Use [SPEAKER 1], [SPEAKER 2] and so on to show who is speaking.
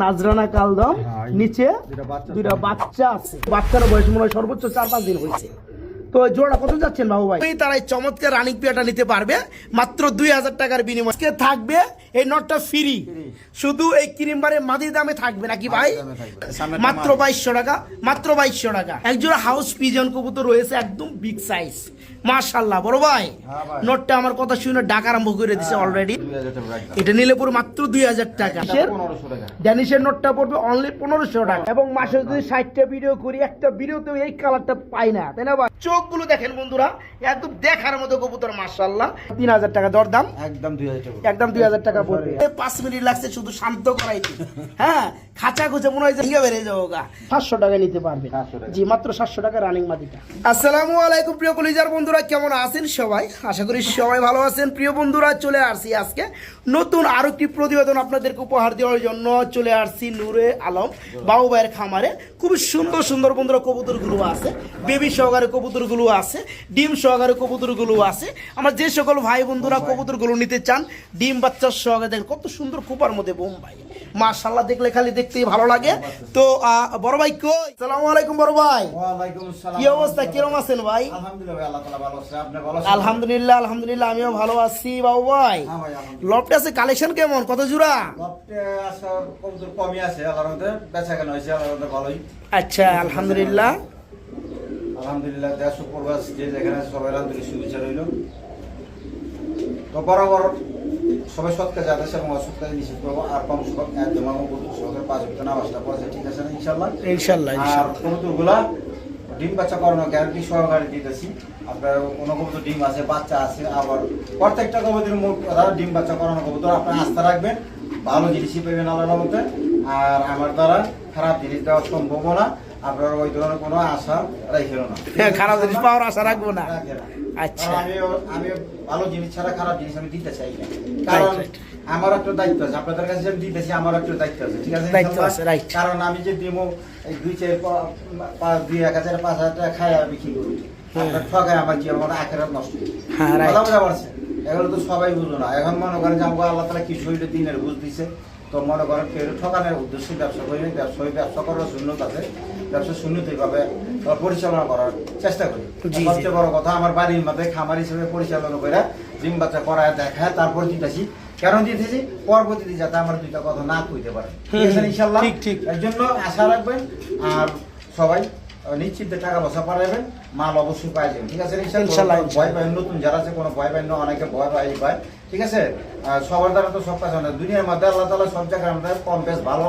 [SPEAKER 1] নাজরানা কালদম নিচে দুইটা বাচ্চা আছে। বাচ্চার বয়স মনে হয় সর্বোচ্চ 4-5 দিন হয়েছে। তো জোড়া কত যাচ্ছেন বাবু ভাই? তারা এই চমৎকার রানিং পেয়ারটা নিতে পারবে মাত্র 2000 টাকার বিনিময়ে। থাকবে এই নটটা ফ্রি, শুধু এই ক্রিমবারের মাদির দামে থাকবে নাকি ভাই? মাত্র 2200 টাকা, মাত্র 2200 টাকা। একজোড়া হাউস পিজন কবুতর রয়েছে একদম বিগ সাইজ, মাশাআল্লাহ। বড় ভাই নটটা আমার কথা শুনে ডাক আরম্ভ করে দিছে অলরেডি। এটা নিলে পুরো মাত্র 2000 টাকা। ড্যানিশের নটটা পড়বে অনলি 1500 টাকা। এবং মাসে যদি 60টা ভিডিও করি, একটা ভিডিওতেও এই কালারটা পাই না, তাই না ভাই? চোখগুলো দেখেন বন্ধুরা, একদম দেখার মতো কবুতর, মাশাআল্লাহ। 3000 টাকা দরদাম, একদম 2000 টাকা পড়বে। 5 মিনিট লাগছে শুধু শান্ত করাইতে। হ্যাঁ, খাঁচা খুঁজে মনে হয় ভেঙে বেড়ে যাবো গা। 500 টাকা নিতে পারবে। জি, মাত্র 700 টাকা রানিং মাদিটা। আসসালামু আলাইকুম প্রিয় কলিজার বন্ধুরা, কেমন আছেন সবাই? আশা করি সবাই ভালো আছেন। প্রিয় বন্ধুরা, চলে আসছি আজকে নতুন আরো একটি প্রতিবেদন আপনাদেরকে উপহার দেওয়ার জন্য। চলে আসছি নূরে আলম বাবু ভাইয়ের খামারে। খুব সুন্দর সুন্দর বন্ধুরা কবুতরগুলো আছে, বেবি সহকারে কবুতরগুলো আছে, ডিম সহকারে কবুতরগুলো আছে। আমরা যে সকল ভাই বন্ধুরা কবুতরগুলো নিতে চান, ডিম বাচ্চার সহকারে, দেখেন কত সুন্দর খোপার মধ্যে বোম্বাই, মাশাআল্লাহ। দেখলে খালি দেখতেই ভালো লাগে। তো বড় ভাই কই? আসসালামু আলাইকুম বড় ভাই।
[SPEAKER 2] ওয়ালাইকুম আসসালাম।
[SPEAKER 1] কি অবস্থা, কিরকম আছেন ভাই?
[SPEAKER 2] আলহামদুলিল্লাহ, আল্লাহ তাআলা ভালো আছে। আপনি ভালো আছেন?
[SPEAKER 1] আলহামদুলিল্লাহ, আলহামদুলিল্লাহ, আমিও ভালো আছি বাবু ভাই।
[SPEAKER 2] হ্যাঁ ভাই, আলহামদুলিল্লাহ।
[SPEAKER 1] লফটে আছে কালেকশন কেমন, কত জোড়া?
[SPEAKER 2] লফটে আছে কবুতর কমই আছে, আল্লাহর রহমতে বেচা কেনা হইছে, আল্লাহর রহমতে ভালোই।
[SPEAKER 1] আচ্ছা, আলহামদুলিল্লাহ।
[SPEAKER 2] আলহামদুলিল্লাহ, দেশ উপরবাস যে যেখানে সবাই আন্তরিক শুভেচ্ছা রইল। তো বরাবর সবাই সৎ কাজে আদেশ এবং অসৎ কাজে নিষেধ করবো। আর কম সব একদম আমার কবুতর সহকারে 5 ওয়াক্ত নামাজটা পড়ছে, ঠিক আছে না? ইনশাআল্লাহ
[SPEAKER 1] ইনশাআল্লাহ,
[SPEAKER 2] আর
[SPEAKER 1] ইনশাআল্লাহ।
[SPEAKER 2] কবুতরগুলা ডিম বাচ্চা করানো গ্যারান্টি সহকারে দিতেছি। আপনার কোনো কবুতর ডিম আছে, বাচ্চা আছে, আবার প্রত্যেকটা কবুতরের মুখ ডিম বাচ্চা করানো কবুতর। আপনার আস্থা রাখবেন, ভালো জিনিসই পাবেন আল্লাহর রহমতে। আর আমার দ্বারা খারাপ জিনিস দেওয়া সম্ভব না, আপনার ওই ধরনের কোনো আশা রাখেন না।
[SPEAKER 1] খারাপ জিনিস পাওয়ার আশা রাখবো না।
[SPEAKER 2] আচ্ছা, আমি ভালো জিনিস ছাড়া খারাপ জিনিস আমি দিতে চাই না, কারণ আমার একটা দায়িত্ব আছে। আপনাদের কাছে আমি দিতেছি, আমার একটা দায়িত্ব আছে, ঠিক আছে? কারণ আমি যে দিব এই 2-4-5-2-1000 5,000 টাকা খাই আমি কি করি, ঠকায় আমার কি আমার আখেরাত নষ্ট। কথা বোঝা পারছে? এগুলো তো সবাই বুঝো না। এখন মনে করেন যে আমাকে আল্লাহ তাআলা কি শরীরে দিনের বুঝ দিছে, তো মনে করেন কেউ ঠকানোর উদ্দেশ্যে ব্যবসা করি, ব্যবসা করার শূন্যত আছে, ব্যবসা শূন্যতই ভাবে পরিচালনা করার চেষ্টা করি। সবচেয়ে বড় কথা, আমার বাড়ির মধ্যে খামার হিসেবে পরিচালনা করে ডিম বাচ্চা করায় দেখায়, তারপর দিতেছি। কেন দিতেছি? পরবর্তীতে যাতে আমার দুইটা কথা না কইতে পারে, ঠিক আছে ইনশাআল্লাহ? ঠিক। এর জন্য আশা রাখবেন, আর সবাই নিশ্চিন্তে টাকা পয়সা পাঠাবেন, মাল অবশ্যই পাই যাবেন, ঠিক আছে ইনশাআল্লাহ? ভয় পাই, নতুন যারা আছে কোনো ভয় পাই না, অনেকে ভয় পায়, ঠিক আছে? সবার দ্বারা তো সব কাজ হয় না দুনিয়ার মধ্যে। আল্লাহ তাআলা সব জায়গায় আমাদের কম বেশ ভালো